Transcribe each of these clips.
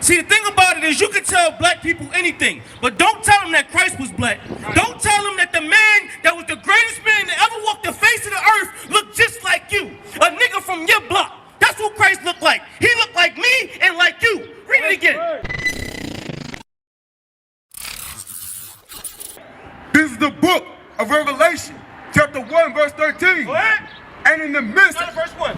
See, the thing about it is you can tell black people anything, but don't tell them that Christ was black. Don't tell them that the man that was the greatest man that ever walked the face of the earth looked just like you. A nigga from your block. That's what Christ looked like. He looked like me and like you. Read it again. This is the book of Revelation, chapter 1, verse 13. What? And in the midst Start of verse 1.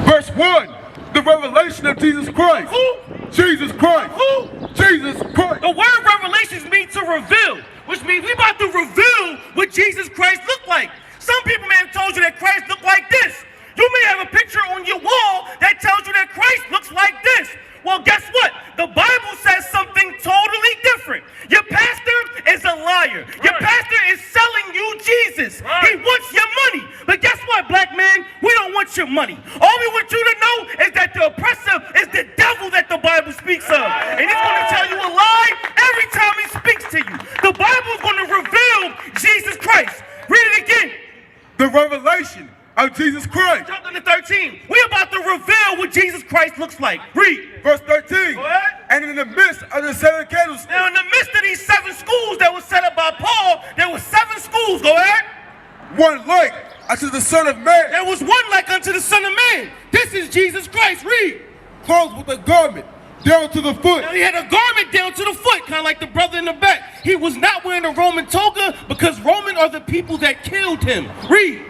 verse 1, the revelation of Jesus Christ. Who? Jesus Christ. Who? Jesus Christ. The word revelations means to reveal, which means we about to reveal what Jesus Christ looked like. Some people may have told you that Christ looked like this. You may have a picture on your wall that tells you that Christ looks like this. Well, guess what? The Bible says something totally different. Your pastor is a liar. Your pastor is selling you Jesus. He wants your money. But guess what, black man? We don't want your money. All we want you to know is that the oppressor is the devil that the Bible speaks of. And he's going to tell you a lie every time he speaks to you. The Bible is going to reveal Jesus Christ. Read it again. The revelation of Jesus Christ. Chapter 13. We're about to reveal what Jesus Christ looks like. Read. Verse 13. Go ahead. And in the midst of the 7 candlesticks. Now, in the midst of these 7 schools that were set up by Paul, there were 7 schools. Go ahead. One like unto the Son of Man. There was one like unto the Son of Man. This is Jesus Christ. Read. Clothed with a garment down to the foot. Now, he had a garment down to the foot, kind of like the brother in the back. He was not wearing a Roman toga because Roman are the people that killed him. Read.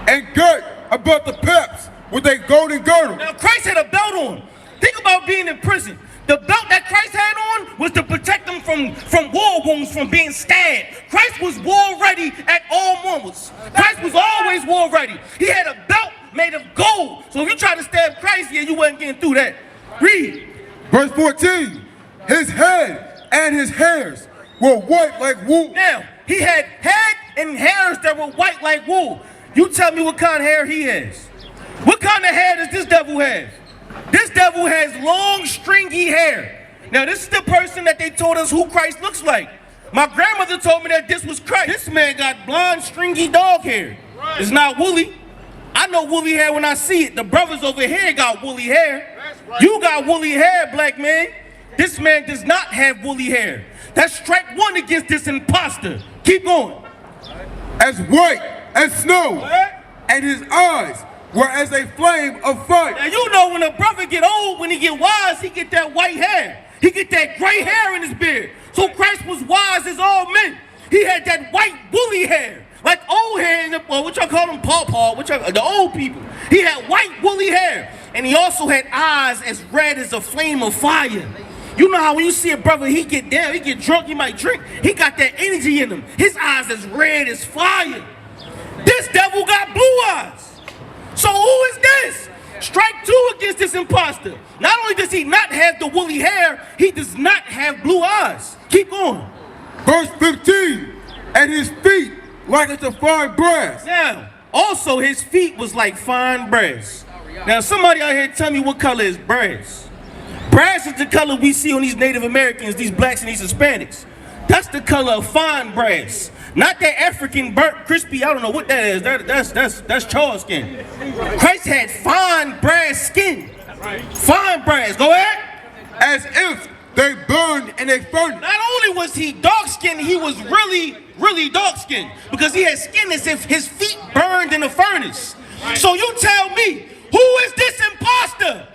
And girt about the paps with a golden girdle. Now, Christ had a belt on. Think about being in prison. The belt that Christ had on was to protect him from war wounds, from being stabbed. Christ was war ready at all moments. Christ was always war ready. He had a belt made of gold. So if you try to stab Christ here, you wasn't getting through that. Read. Verse 14. His head and his hairs were white like wool. Now, he had head and hairs that were white like wool. You tell me what kind of hair he has. What kind of hair does this devil have? This devil has long, stringy hair. Now, this is the person that they told us who Christ looks like. My grandmother told me that this was Christ. This man got blonde, stringy dog hair. It's not woolly. I know woolly hair when I see it. The brothers over here got woolly hair. You got woolly hair, black man. This man does not have woolly hair. That's strike 1 against this imposter. Keep going. As white as snow, and his eyes were as a flame of fire. Now you know when a brother get old, when he get wise, he get that white hair. He get that gray hair in his beard. So Christ was wise as all men. He had that white woolly hair, like old hair, what y'all call them, paw, the old people. He had white woolly hair, and he also had eyes as red as a flame of fire. You know how when you see a brother, he get down, he get drunk, he might drink. He got that energy in him. His eyes as red as fire. This devil got blue eyes. So who is this? Strike 2 against this imposter. Not only does he not have the woolly hair, he does not have blue eyes. Keep going. Verse 15. And his feet like unto fine brass. Now, also his feet was like fine brass. Now somebody out here tell me what color is brass. Brass is the color we see on these Native Americans, these blacks and these Hispanics. That's the color of fine brass. Not that African burnt crispy, I don't know what that is. That's charred skin. Christ had fine brass skin. Fine brass, go ahead. As if they burned in a furnace. Not only was he dark skinned, he was really dark skinned. Because he had skin as if his feet burned in a furnace. So you tell me, who is this imposter?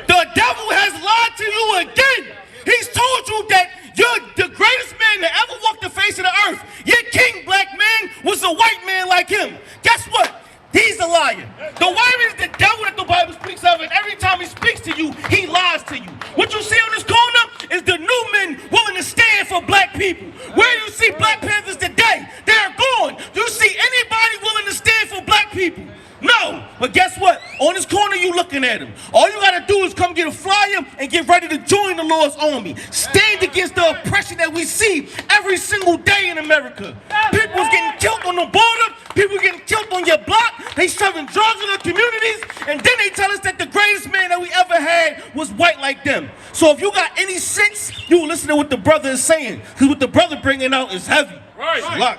The devil has lied to you again. He's told you that you're the greatest man that ever walked the face of the earth. Your king, black man, was a white man like him. Guess what? He's a liar. The white man is the devil that the Bible speaks of, and every time he speaks to you, he lies to you. What you see on this corner is the new men willing to stand for black people. Where you see Black Panthers today, they're gone. Do you see anybody willing to stand for black people? No, but guess what? On this corner, you looking at him. All you gotta do is come get a flyer and get ready to join the Lord's army. Stand against the oppression that we see every single day in America. People's getting killed on the border. People getting killed on your block. They shoving drugs in their communities. And then they tell us that the greatest man that we ever had was white like them. So if you got any sense, you will listen to what the brother is saying. Because what the brother bringing out is heavy. Right.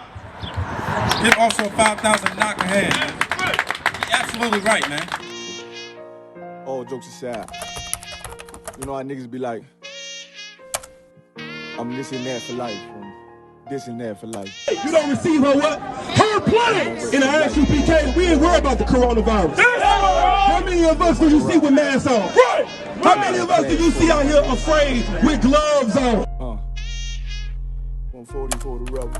Give also a 5,000 knock ahead, man. You're absolutely right, man. All jokes aside, you know how niggas be like, I'm this and that for life. This and that for life. You don't receive her what? Her planet in the ISUPK. We ain't worried about the coronavirus. How many of us do you see with masks on? How many of us do you see out here afraid with gloves on? 140 for the rebel.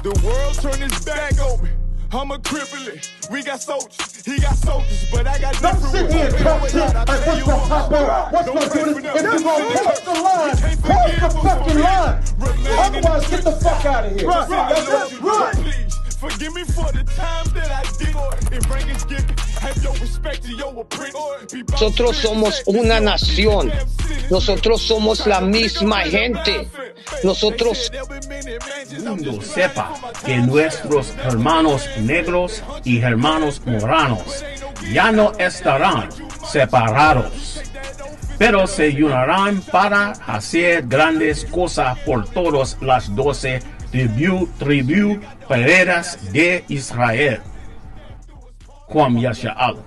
The world turned its back on me. I'm a cripple. We got soldiers, he got soldiers, but I got Don't different sit here and talk shit like what's gonna pop out, what's Don't gonna do pray this. for If them. you gonna cross the line, Can't cross forgive the us fucking for line. remaining Otherwise, get the fuck out of here. Right. That's it. Right. Please forgive me for the times that I did. And bring us gift. Have your respect to your apprentice. Nosotros somos una nación. Nosotros somos la misma gente. Nosotros mundo sepa que nuestros hermanos negros y hermanos moranos ya no estarán separados, pero se unirán para hacer grandes cosas por todas las 12 tribus peredas de Israel. Juan Yasha'al.